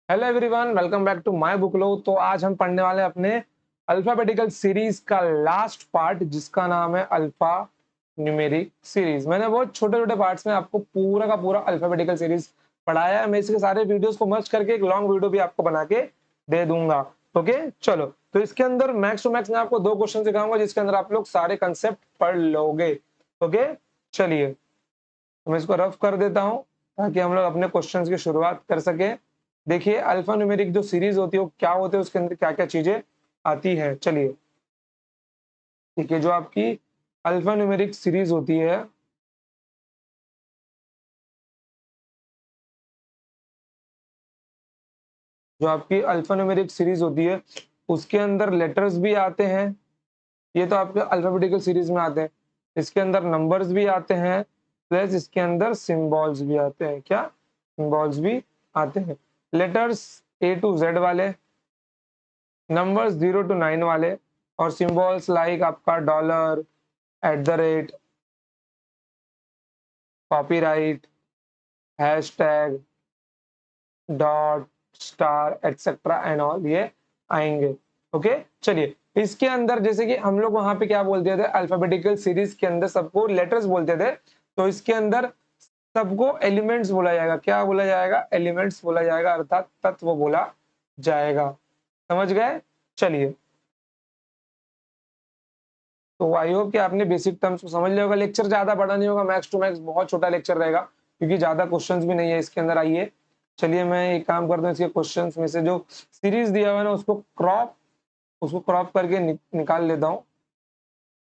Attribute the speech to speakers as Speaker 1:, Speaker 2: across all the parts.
Speaker 1: Hello everyone, welcome back to my book लो। तो आज हम पढ़ने वाले हैं अपने अल्फाबेटिकल सीरीज का लास्ट पार्ट, जिसका नाम है अल्फा न्यूमेरिक सीरीज। मैंने बहुत छोटे छोटे पार्ट्स में आपको पूरा का पूरा अल्फाबेटिकल सीरीज पढ़ाया है। मैं इसके सारे वीडियोस को मर्ज करके एक लॉन्ग वीडियो भी आपको बना के दे दूंगा। ओके, चलो। तो इसके अंदर मैक्स टू मैक्स मैं आपको 2 क्वेश्चन सिखाऊंगा, जिसके अंदर आप लोग सारे कंसेप्ट पढ़ लोगे। ओके, चलिए तो मैं इसको रफ कर देता हूं ताकि हम लोग अपने क्वेश्चंस की शुरुआत कर सके। देखिए, अल्फा न्यूमेरिक जो सीरीज होती है वो क्या होते हैं, उसके अंदर क्या क्या चीजें आती है। चलिए, देखिए जो आपकी अल्फा न्यूमेरिक सीरीज होती है, जो आपकी अल्फा न्यूमेरिक सीरीज होती है उसके अंदर लेटर्स भी आते हैं। ये तो आपके अल्फाबेटिकल सीरीज में आते हैं। इसके अंदर नंबर्स भी आते हैं, प्लस इसके अंदर सिंबल्स भी आते हैं। क्या सिंबल्स भी आते हैं? लेटर्स ए टू जेड वाले, नंबर्स 0 to 9 वाले, और सिंबल्स लाइक आपका dollar, at the rate, copyright, hashtag, dot, star, etcetera and all, ये आएंगे। ओके, चलिए। इसके अंदर जैसे कि हम लोग वहां पे क्या बोलते थे, अल्फाबेटिकल सीरीज के अंदर सबको लेटर्स बोलते थे, तो इसके अंदर सबको एलिमेंट्स बोला जाएगा। क्या बोला जाएगा? एलिमेंट्स बोला जाएगा, अर्थात तत्व बोला जाएगा। समझ गए? चलिए, तो आई होप कि आपने बेसिक टर्म्स को समझ लिया होगा। लेक्चर ज्यादा बड़ा नहीं होगा, मैक्स टू मैक्स बहुत छोटा लेक्चर रहेगा, क्योंकि ज्यादा क्वेश्चंस भी नहीं है इसके अंदर। आइए, चलिए मैं एक काम करता हूँ, इसके क्वेश्चंस में से जो सीरीज दिया हुआ है ना उसको क्रॉप करके निकाल लेता हूँ,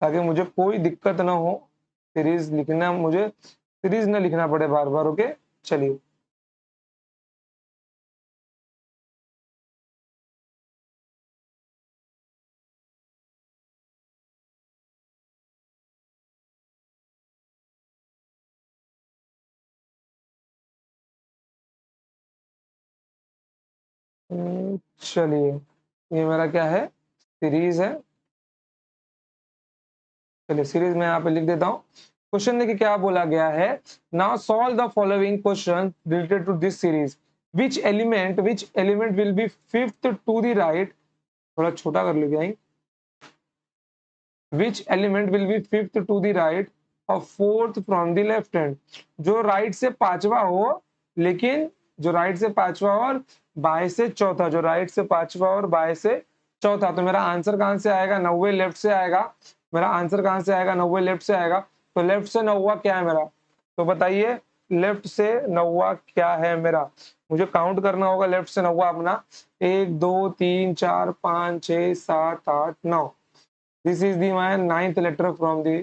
Speaker 1: ताकि मुझे कोई दिक्कत ना हो। मुझे सीरीज ना लिखना पड़े बार बार। ओके, चलिए। चलिए, ये मेरा क्या है? सीरीज है। चलिए, सीरीज में यहाँ पे लिख देता हूँ। क्वेश्चन देखिए क्या बोला गया है। Now solve the following question related to this series. Which element will be fifth to the right. थोड़ा छोटा कर लो क्या? Which element will be fifth to the right और fourth from the left hand. जो राइट से पांचवा हो, लेकिन जो राइट से पांचवा और बाएं से चौथा, जो राइट से पांचवा और बाएं से चौथा। तो मेरा आंसर कहां से आएगा? 90 लेफ्ट से आएगा। मेरा आंसर कहां से आएगा? 90 लेफ्ट से आएगा। तो लेफ्ट से 90 क्या है मेरा? तो बताइए, लेफ्ट से 90 क्या है मेरा? मुझे काउंट करना होगा लेफ्ट से 90 अपना। 1 2 3 4 5 6 7 8 9। This is the my 9th letter from the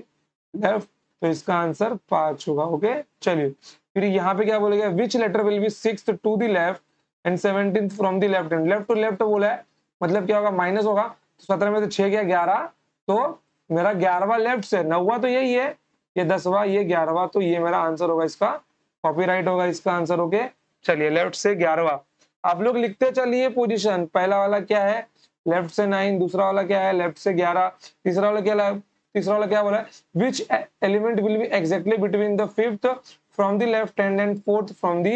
Speaker 1: left. तो इसका आंसर 5 होगा। ओके, चलिए। फिर यहाँ पे क्या बोलेगा? Which letter will be 6th to the left and 17th from the left hand. Left to left बोला है, मतलब क्या होगा? माइनस होगा। तो 17 में तो 6 गया 11, तो मेरा 11वां लेफ्ट से। 9वां तो यही है, ये 10वां, ये 11वां, तो ये मेरा आंसर होगा। इसका कॉपीराइट होगा इसका आंसर। ओके, चलिए, लेफ्ट से 11वां। आप लोग लिखते चलिए पोजीशन। पहला वाला क्या है? लेफ्ट से 9। दूसरा वाला क्या है? लेफ्ट से 11। तीसरा वाला क्या बोला है? विच element will B exactly between the fifth from the left hand and fourth from the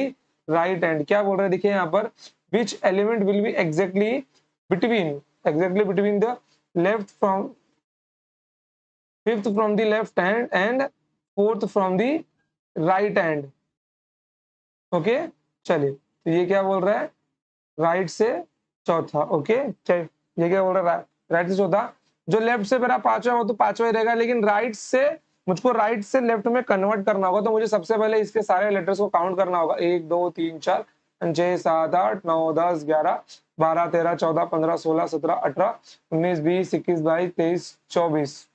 Speaker 1: right hand. क्या बोल रहे हैं? देखिए यहाँ पर, विच element will B exactly between the left from fifth from the left hand and fourth from the right hand. Okay, चलिए। तो ये क्या बोल रहा है? राइट से चौथा। ओके, चलिए। ये क्या बोल रहा है? राइट से चौथा। जो लेफ्ट से मेरा पांचवा, वो तो पांचवा ही रहेगा, लेकिन राइट से मुझको राइट से लेफ्ट में कन्वर्ट करना होगा। तो मुझे सबसे पहले इसके सारे लेटर्स को काउंट करना होगा। 1 2 3 4 5 6 7 8 9 10 11 12 13 14 15 16 17 18 19 20 21 22 23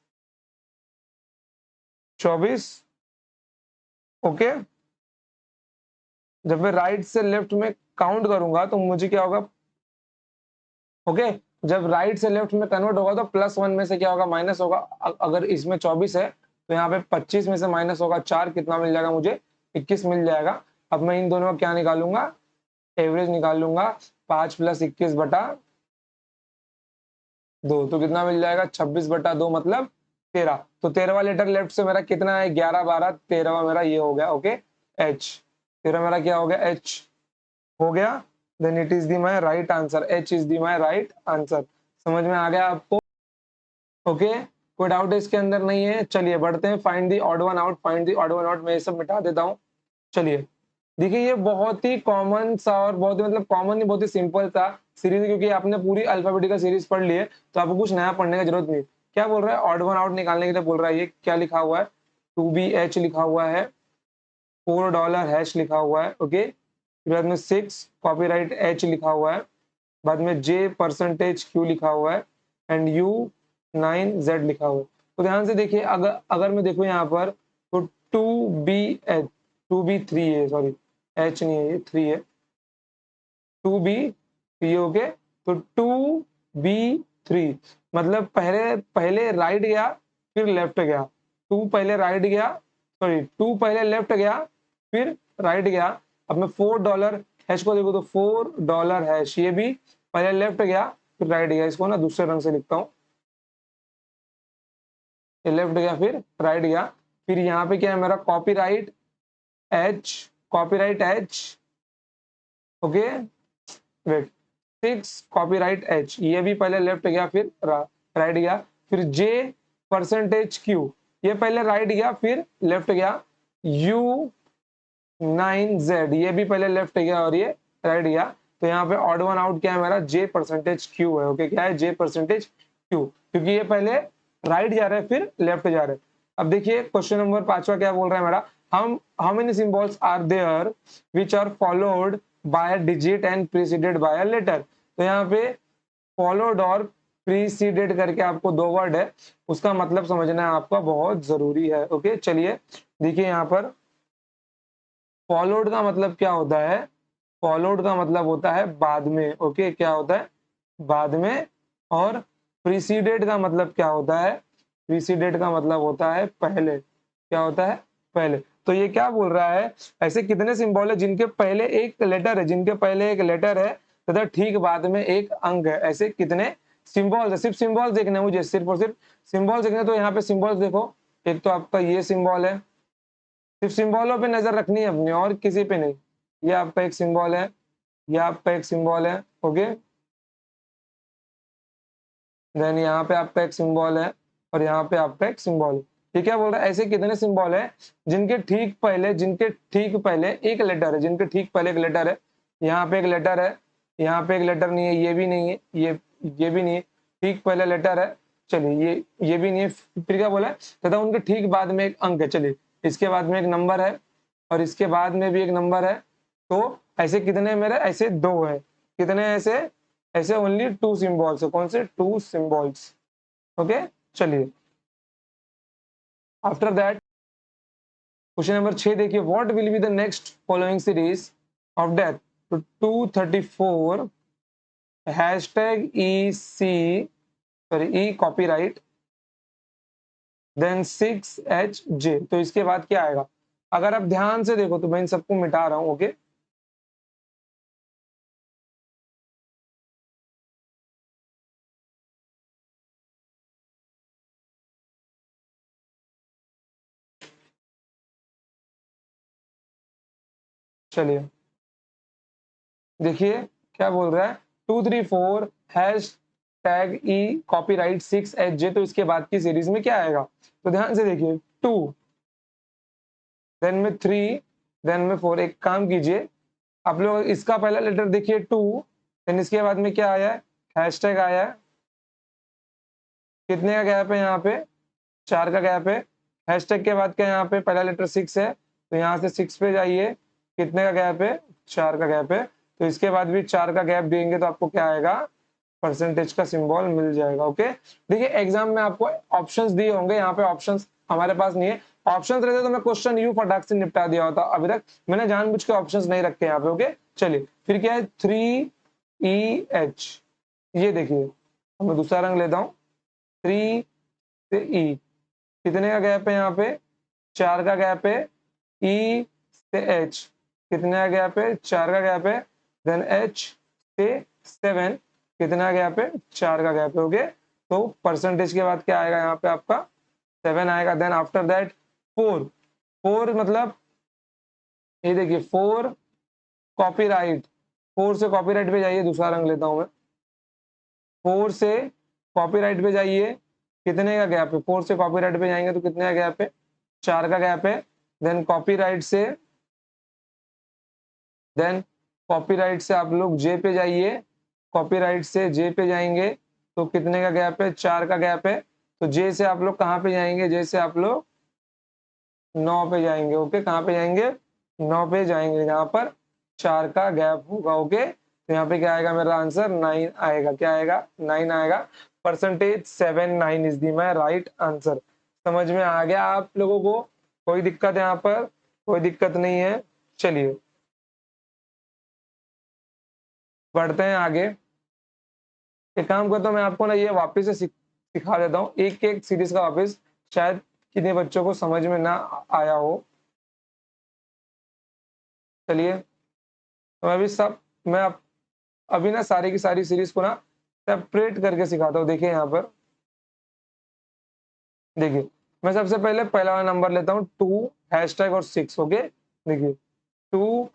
Speaker 1: 24। ओके, जब मैं राइट से लेफ्ट में काउंट करूंगा तो मुझे क्या होगा? ओके, जब राइट से लेफ्ट में कन्वर्ट होगा तो +1 में से क्या होगा? माइनस होगा। अगर इसमें 24 है तो यहाँ पे 25 में से माइनस होगा 4, कितना मिल जाएगा मुझे? 21 मिल जाएगा। अब मैं इन दोनों का क्या निकाल लूंगा? एवरेज निकाल लूंगा। 5 + 21/2, तो कितना मिल जाएगा? 26/2 मतलब 13। तो 13वां लेटर लेफ्ट से मेरा कितना है? 11 12, 13वां मेरा ये हो गया। Okay, H. 13 मेरा क्या हो गया? एच हो गया। Then it is the my right answer, H is the my right answer. समझ में आ गया आपको? ओके, कोई डाउट इसके अंदर नहीं है? चलिए बढ़ते हैं, find the odd one out, find the odd one out. मैं ये सब मिटा देता हूँ। चलिए देखिए, ये बहुत ही कॉमन सा और बहुत ही मतलब कॉमन नहीं, बहुत ही सिंपल सा सीरीज, क्योंकि आपने पूरी अल्फाबेटिकल सीरीज पढ़ ली है तो आपको कुछ नया पढ़ने की जरूरत नहीं। क्या बोल रहा है? ऑड वन आउट निकालने के लिए बोल रहा है। ये क्या लिखा हुआ है? 2BH लिखा हुआ है, $4 लिखा हुआ है। ओके, फिर बाद में 6 कॉपीराइट H लिखा हुआ है, बाद में J% Q लिखा हुआ है, एंड U9Z लिखा हुआ है। तो ध्यान से देखिए, अगर मैं देखूं यहाँ पर तो 2BH, 2B3 है, सॉरी H नहीं है, ये 3 है, 2B3 ओके। तो 2B3 मतलब पहले राइट गया फिर लेफ्ट गया, 2 पहले राइट गया, सॉरी 2 पहले लेफ्ट गया फिर राइट गया। अब मैं $4 को देखो तो $4 ये भी पहले लेफ्ट गया फिर राइट गया। इसको ना दूसरे रंग से लिखता हूँ, ये लेफ्ट गया फिर राइट गया। फिर यहाँ पे क्या है मेरा? H, copyright H okay, wait, 6 copyright H, ये भी पहले लेफ्ट गया फिर राइट गया। फिर J%Q, ये पहले राइट गया फिर लेफ्ट गया। U9Z, ये भी पहले लेफ्ट गया और ये राइट गया। तो यहाँ पे ऑड वन आउट क्या है मेरा? J%Q है। ओके, क्या है? J%Q, क्योंकि ये पहले राइट जा रहे हैं फिर लेफ्ट जा रहे हैं। अब देखिए क्वेश्चन नंबर 5वां क्या बोल रहा है मेरा? हम how many symbols are there which are followed by digit and preceded by a letter. तो यहाँ पे फॉलोड और प्रीसीडेड करके आपको 2 वर्ड है, उसका मतलब समझना है आपका बहुत जरूरी है। ओके, चलिए देखिए यहाँ पर फॉलोड का मतलब क्या होता है? फॉलोड का मतलब होता है बाद में। ओके, क्या होता है? बाद में। और प्रीसीडेड का मतलब क्या होता है? प्रीसीडेड का मतलब होता है पहले। क्या होता है? पहले। तो ये क्या बोल रहा है? ऐसे कितने सिंबल है जिनके पहले एक लेटर है, जिनके पहले एक लेटर है तथा ठीक बाद में एक अंक है? ऐसे कितने सिंबल्स है? सिर्फ सिंबल्स देखना है मुझे, सिर्फ और सिर्फ सिंबल्स देखना है। तो यहाँ पे सिंबल्स देखो, एक तो आपका ये सिंबल है, सिर्फ सिंबलों पे नजर रखनी है अपनी और किसी पे नहीं। ये आपका एक सिंबल है, ये आपका एक सिंबल है। ओके, देन यहाँ पे आपका एक सिंबल है और यहाँ पे आपका एक सिंबल है। ये क्या बोल रहा है? ऐसे कितने सिंबल है जिनके ठीक पहले एक लेटर है, जिनके ठीक पहले एक लेटर है। यहाँ पे एक लेटर है, यहाँ पे एक लेटर नहीं है, ये भी नहीं है, ये भी नहीं है, ठीक पहले लेटर है। चलिए ये भी नहीं है। फिर क्या बोला है? तथा उनके ठीक बाद में एक अंक है। चलिए इसके बाद में एक नंबर है और इसके बाद में भी एक नंबर है। तो ऐसे कितने मेरे? ऐसे 2 है। कितने ऐसे? ऐसे ओनली 2 सिंबल्स है। कौन से? 2 सिंबल्स। ओके, चलिए आफ्टर दैट क्वेश्चन नंबर 6 देखिए, what will be the next following series of death? तो 234 #EC कॉपीराइट, देन 6HJ। तो इसके बाद क्या आएगा? अगर आप ध्यान से देखो तो मैं इन सबको मिटा रहा हूं। ओके, चलिए देखिए क्या बोल रहा है? 234 कॉपीराइट 6HJ। तो इसके बाद की सीरीज में क्या आएगा? तो ध्यान से देखिए, 2, देन में 3, देन में 4। एक काम कीजिए, आप लोग इसका पहला लेटर देखिए 2, देन इसके बाद में क्या आया है? हैशटैग आया है। कितने का गैप है यहाँ पे? 4 का गैप है। हैशटैग के बाद क्या यहाँ पे? पहला लेटर 6 है, तो यहाँ से 6 पे जाइए। कितने का गैप है? 4 का गैप है। तो इसके बाद भी 4 का गैप देंगे तो आपको क्या आएगा? परसेंटेज का सिंबल मिल जाएगा। ओके, देखिए एग्जाम में आपको ऑप्शंस दिए होंगे, यहाँ पे ऑप्शंस हमारे पास नहीं है। ऑप्शंस रहते तो मैं क्वेश्चन यू फटाक से निपटा दिया होता। अभी तक मैंने जानबूझ के ऑप्शंस नहीं रखे यहाँ पे। ओके, चलिए फिर क्या है? 3EH, ये देखिए मैं दूसरा रंग लेता हूँ। 3 से E, कितने का गैप है यहाँ पे? 4 का गैप है। E से H, कितने का गैप है? 4 का गैप है। देन H से 7, कितना गैप है? 4 का गैप है। ओके, तो परसेंटेज के बाद क्या आएगा यहाँ पे? आपका 7 आएगा। देन आफ्टर दैट 4, 4 मतलब ये देखिए 4 कॉपीराइट, 4 से कॉपीराइट पे जाइए, दूसरा रंग लेता हूं मैं। 4 से कॉपीराइट पे जाइए, कितने का गैप है? 4 से कॉपीराइट पे जाएंगे तो कितने का गैप है? 4 का गैप है। देन कॉपीराइट से आप लोग जे पे जाइए, कॉपीराइट से जे पे जाएंगे तो कितने का गैप है? 4 का गैप है। तो जे से आप लोग कहाँ पे जाएंगे? जे से आप लोग 9 पे जाएंगे। ओके, कहाँ पे जाएंगे? 9 पे जाएंगे, जहाँ पर 4 का गैप होगा। ओके, तो यहाँ पे क्या आएगा? मेरा आंसर 9 आएगा। क्या आएगा? 9 आएगा। Percentage 79 is the my right answer. समझ में आ गया आप लोगों को? कोई दिक्कत यहाँ पर? कोई दिक्कत नहीं है। चलिए बढ़ते हैं आगे। एक काम करता हूँ, मैं आपको ना ये वापस से सिखा देता हूँ, एक एक सीरीज का वापस, शायद कितने बच्चों को समझ में ना आया हो। चलिए, तो मैं भी सब मैं अभी ना सारी की सारी सीरीज को ना सेपरेट करके सिखाता हूँ। देखिए यहाँ पर, देखिए मैं सबसे पहले पहला वाला नंबर लेता हूँ 2 हैशटैग और 6। ओके, देखिए 2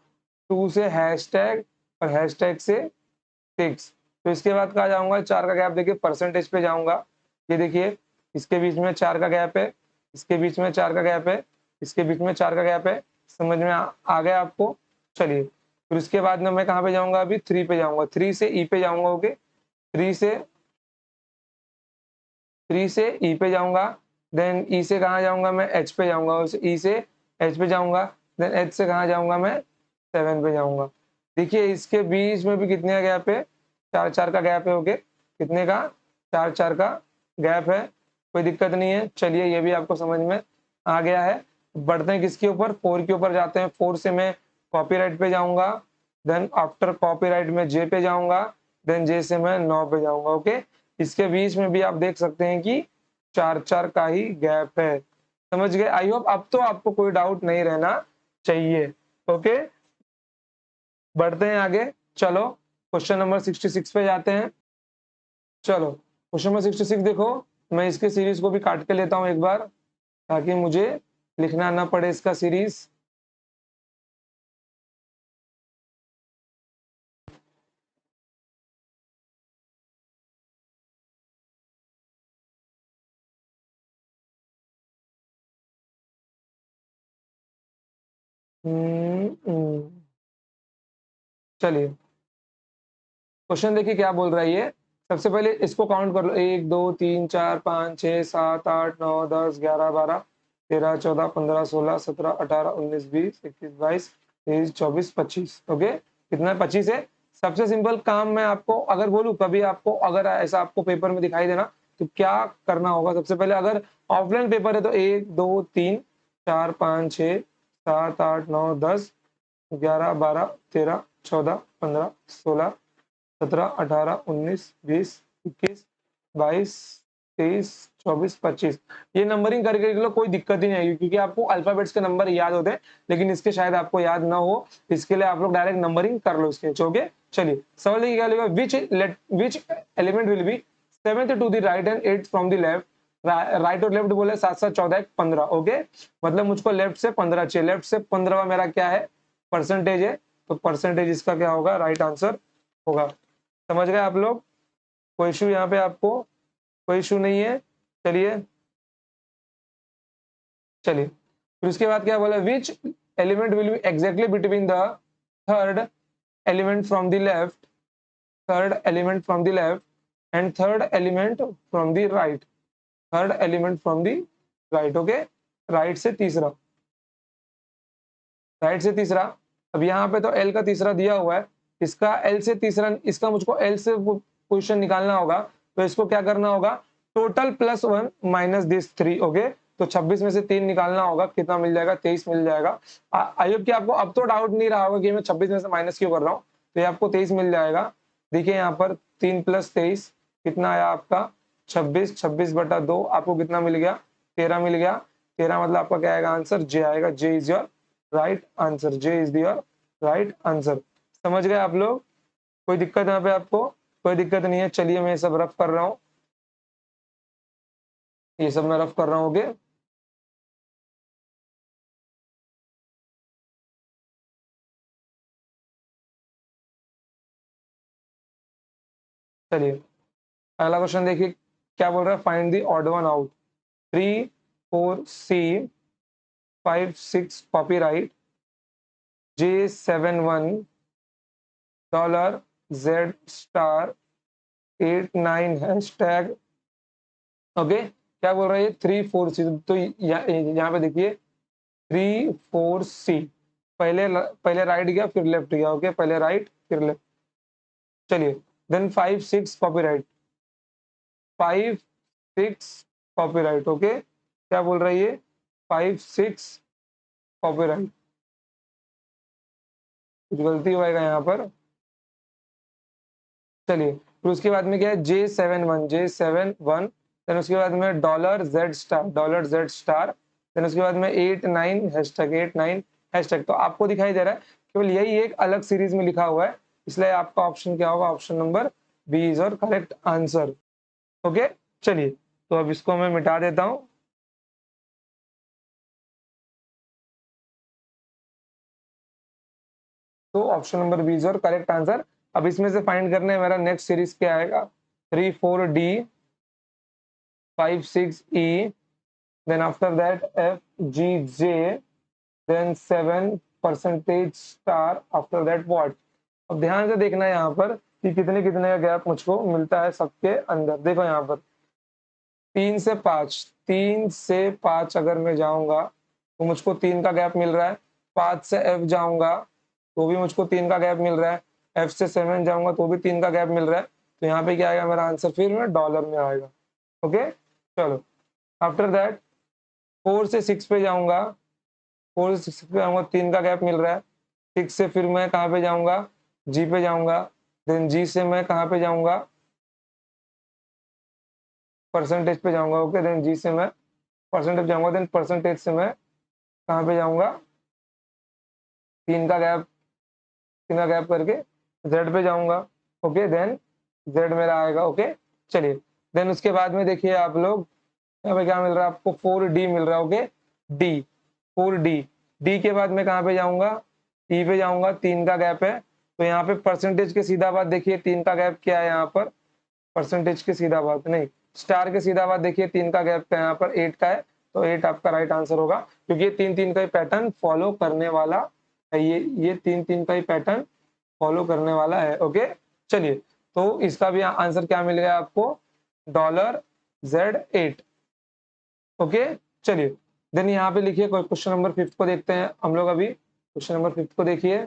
Speaker 1: 2 से हैशटैग और हैशटैग से 6। तो इसके बाद कहा जाऊंगा 4 का गैप, देखिए परसेंटेज पे जाऊंगा। ये देखिए इसके बीच में 4 का गैप है, इसके बीच में 4 का गैप है, इसके बीच में 4 का गैप है। समझ में आ गया आपको? चलिए, फिर उसके बाद में मैं कहाँ पे जाऊंगा? अभी 3 पे जाऊंगा, 3 से ई पे जाऊंगा। ओके, 3 से 3 से ई पे जाऊंगा। देन ई से कहाँ जाऊंगा? मैं एच पे जाऊंगा। ई से एच पे जाऊंगा। देन एच से कहाँ जाऊंगा? मैं 7 पे जाऊंगा। देखिए इसके बीच में भी कितने का गैप है? 4 4 का गैप है। ओके, कितने का? 4 4 का गैप है। कोई दिक्कत नहीं है। चलिए, ये भी आपको समझ में आ गया है। बढ़ते हैं किसके ऊपर? 4 के ऊपर जाते हैं। 4 से मैं कॉपीराइट पे जाऊंगा। देन आफ्टर कॉपीराइट में जे पे जाऊंगा। देन जे से मैं 9 पे जाऊंगा। ओके, इसके बीच में भी आप देख सकते हैं कि 4 4 का ही गैप है। समझ गए? आई होप अब तो आपको कोई डाउट नहीं रहना चाहिए। ओके, बढ़ते हैं आगे। चलो क्वेश्चन नंबर 66 पे जाते हैं। चलो क्वेश्चन नंबर 66 देखो, मैं इसके सीरीज को भी काट के लेता हूं एक बार, ताकि मुझे लिखना ना पड़े इसका सीरीज। चलिए क्वेश्चन देखिए क्या बोल रहा है ये। सबसे पहले इसको काउंट कर लो, 1 2 3 4 5 6 7 8 9 10 11 12 13 14 15 16 17 18 19 20 21 22 23 24 25। ओके, कितना? 25 है। सबसे सिंपल काम मैं आपको अगर बोलूं, कभी आपको अगर ऐसा आपको पेपर में दिखाई देना तो क्या करना होगा? सबसे पहले अगर ऑफलाइन पेपर है तो 1 2 3 4 5 6 7 8 9 10 11 12 13 14 15 16 17 18 19 20 21 22 23 24 25। ये नंबरिंग करके लो, कोई दिक्कत ही नहीं आएगी, क्योंकि आपको अल्फाबेट्स के नंबर याद होते हैं, लेकिन इसके शायद आपको याद ना हो। इसके लिए आप लोग डायरेक्ट नंबरिंग कर लो इसके। ओके, चलिए सवाल ये क्या लिखा? Which element will be 7th to the right and 8th from the left. Right और लेफ्ट बोले 7 7 14 1 15। ओके, मतलब मुझको लेफ्ट से 15 चाहिए। लेफ्ट से 15 मेरा क्या है? परसेंटेज है। तो परसेंटेज इसका क्या होगा? राइट आंसर होगा। समझ गए आप लोग? कोई इशू यहाँ पे आपको? कोई इशू नहीं है। चलिए चलिए, फिर उसके बाद क्या बोला? विच element will B exactly between the third element from the left, third element from the left and third element from the right, third element from the right. Okay, right से तीसरा, राइट से तीसरा। अब यहाँ पे तो एल का तीसरा दिया हुआ है, इसका एल से तीसरा, इसका मुझको एल से पोजिशन निकालना होगा। तो इसको क्या करना होगा? Total +1 minus this 3। ओके, तो 26 में से 3 निकालना होगा, कितना मिल जाएगा? 23 मिल जाएगा। आई होप कि आपको अब तो डाउट नहीं रहा होगा कि मैं 26 में से माइनस क्यों कर रहा हूँ। तो ये आपको 23 मिल जाएगा। देखिए यहाँ पर 3 + 23 कितना आया आपका? 26। 26/2 आपको कितना मिल गया? 13 मिल गया। 13 मतलब आपका क्या आएगा? आंसर जे आएगा। J is your right answer. J is your right answer. समझ गए आप लोग? कोई दिक्कत यहाँ पे आपको? कोई दिक्कत नहीं है। चलिए मैं सब रफ कर रहा हूँ, ये सब मैं रफ कर रहा हूँ। ओके, चलिए अगला क्वेश्चन देखिए क्या बोल रहा है, find the odd one out. 3 4 C 5 6 copyright, J7 1 dollar, Z star 8 9 hashtag. Okay क्या बोल रहा है, 3 4 C। तो यहाँ पे देखिए 3 4 C, पहले राइट गया फिर लेफ्ट गया। ओके पहले राइट फिर लेफ्ट। चलिए देन 5 6 कॉपीराइट, 5 6 कॉपीराइट। ओके क्या बोल रहा है ये, 5 6 कॉपीराइट। कुछ गलती होएगा यहाँ पर। चलिए फिर उसके बाद में क्या है, J7 1 देन उसके बाद में डॉलर जेड स्टार देन उसके बाद में 8 9 हैशटैग 8 9 हैशटैग। तो आपको दिखाई दे रहा है केवल यही एक अलग सीरीज में लिखा हुआ है, इसलिए आपका ऑप्शन क्या होगा, ऑप्शन नंबर बी इज और करेक्ट आंसर। ओके चलिए तो अब इसको मैं मिटा देता हूं। तो ऑप्शन नंबर बी इज और करेक्ट आंसर। अब इसमें से फाइंड करने है मेरा नेक्स्ट सीरीज क्या आएगा, 3 4 D 5 6 E then after that FGJ then 7 percentage star after that what. अब ध्यान से देखना है यहाँ पर कि कितने कितने का गैप मुझको मिलता है सबके अंदर। देखो यहाँ पर 3 से 5 अगर मैं जाऊंगा तो मुझको 3 का गैप मिल रहा है। 5 से F जाऊंगा तो भी मुझको 3 का गैप मिल रहा है। F से 7 जाऊंगा तो भी 3 का गैप मिल रहा है। तो यहाँ पे क्या आएगा मेरा आंसर, फिर में डॉलर में आएगा। ओके चलो आफ्टर दैट 4 से 6 पे जाऊंगा, 4 से 6 पे जाऊंगा 3 का गैप मिल रहा है। 6 से फिर मैं कहाँ पे जाऊंगा, G पे जाऊंगा। देन G से मैं कहाँ पे जाऊंगा, परसेंटेज पे जाऊंगा। ओके देन G से मैं परसेंटेज जाऊंगा। देन परसेंटेज से मैं कहाँ पे जाऊंगा, 3 का गैप, 3 का गैप करके Z पे जाऊंगा। ओके देन Z मेरा आएगा। ओके चलिए देन उसके बाद में देखिए आप लोग यहाँ पे क्या मिल रहा है आपको, 4D मिल रहा है। ओके D 4D D के बाद मैं कहाँ पे जाऊंगा, E पे जाऊंगा। 3 का गैप है तो यहाँ पे परसेंटेज के सीधा बात देखिए 3 का गैप क्या है यहाँ पर, परसेंटेज के सीधा बात नहीं, स्टार के सीधा बात देखिए 3 का गैप है यहाँ पर 8 का है। तो 8 आपका राइट आंसर होगा क्योंकि ये 3 3 का ही पैटर्न फॉलो करने वाला है। ये 3 3 का ही पैटर्न फॉलो करने वाला है। ओके चलिए तो इसका भी आंसर क्या मिल गया आपको, डॉलर Z8। ओके चलिए देन यहाँ पे लिखिए क्वेश्चन नंबर 5 को देखते हैं हम लोग। अभी क्वेश्चन नंबर 5 को देखिए।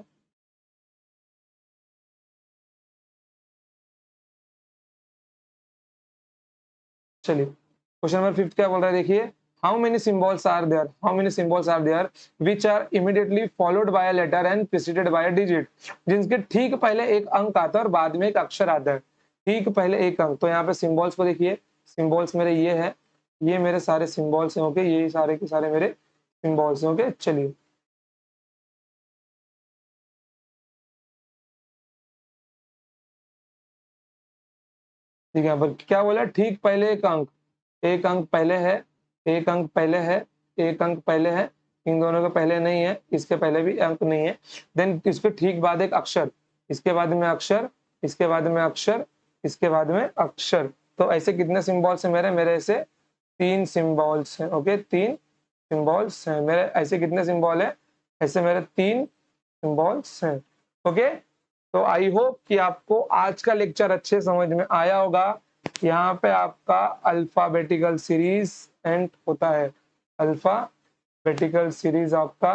Speaker 1: चलिए क्वेश्चन नंबर 5 क्या बोल रहा है देखिए, how many symbols are there, how many symbols are there which are immediately followed by a letter and preceded by a digit. जिनके ठीक पहले एक अंक आता है और बाद में एक अक्षर आता है। ठीक पहले एक अंक, तो यहाँ पे सिंबल्स को देखिए, सिंबल्स मेरे ये है, ये मेरे सारे सिंबल्स हैं। ओके ये सारे के सारे मेरे सिंबल्स हैं। ओके चलिए ठीक है, यहाँ पर क्या बोला, ठीक पहले एक अंक, एक अंक पहले है, एक अंक पहले है, एक अंक पहले है, इन दोनों के पहले नहीं है, इसके पहले भी अंक नहीं है। देन इसके ठीक बाद एक अक्षर, इसके बाद में अक्षर, इसके बाद में अक्षर, इसके बाद में अक्षर। तो ऐसे कितने सिंबल्स हैं मेरे, मेरे ऐसे 3 सिंबल्स हैं। ओके 3 सिंबल्स हैं मेरे। ऐसे कितने सिंबल है, ऐसे मेरे 3 सिंबल्स हैं। ओके तो आई होप कि आपको आज का लेक्चर अच्छे समझ में आया होगा। यहाँ पे आपका अल्फाबेटिकल सीरीज एंड होता है, अल्फाबेटिकल सीरीज आपका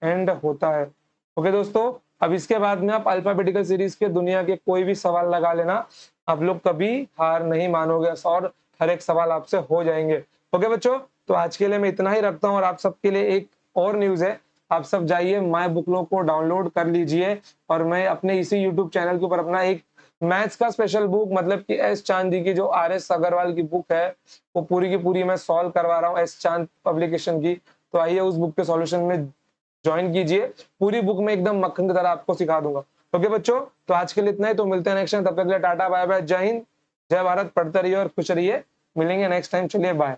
Speaker 1: एंड होता है। ओके दोस्तों अब इसके बाद में आप अल्फाबेटिकल सीरीज के दुनिया के कोई भी सवाल लगा लेना, आप लोग कभी हार नहीं मानोगे और हर एक सवाल आपसे हो जाएंगे। ओके बच्चों तो आज के लिए मैं इतना ही रखता हूँ। और आप सबके लिए एक और न्यूज है, आप सब जाइए माय बुकलो को डाउनलोड कर लीजिए। और मैं अपने इसी यूट्यूब चैनल के ऊपर अपना एक मैथ्स का स्पेशल बुक, मतलब कि एस चांद जी की जो RS अग्रवाल की बुक है वो पूरी की पूरी मैं सॉल्व करवा रहा हूँ एस चांद पब्लिकेशन की। तो आइए उस बुक के सॉल्यूशन में ज्वाइन कीजिए, पूरी बुक में एकदम मक्खन की तरह आपको सिखा दूंगा। ओके बच्चों तो आज के लिए इतना ही, तो मिलते हैं नेक्स्ट टाइम, तब तक के लिए टाटा बाय बाय, जय हिंद जय भारत, पढ़ते रहिए और खुश रहिए, मिलेंगे नेक्स्ट टाइम, चलिए बाय।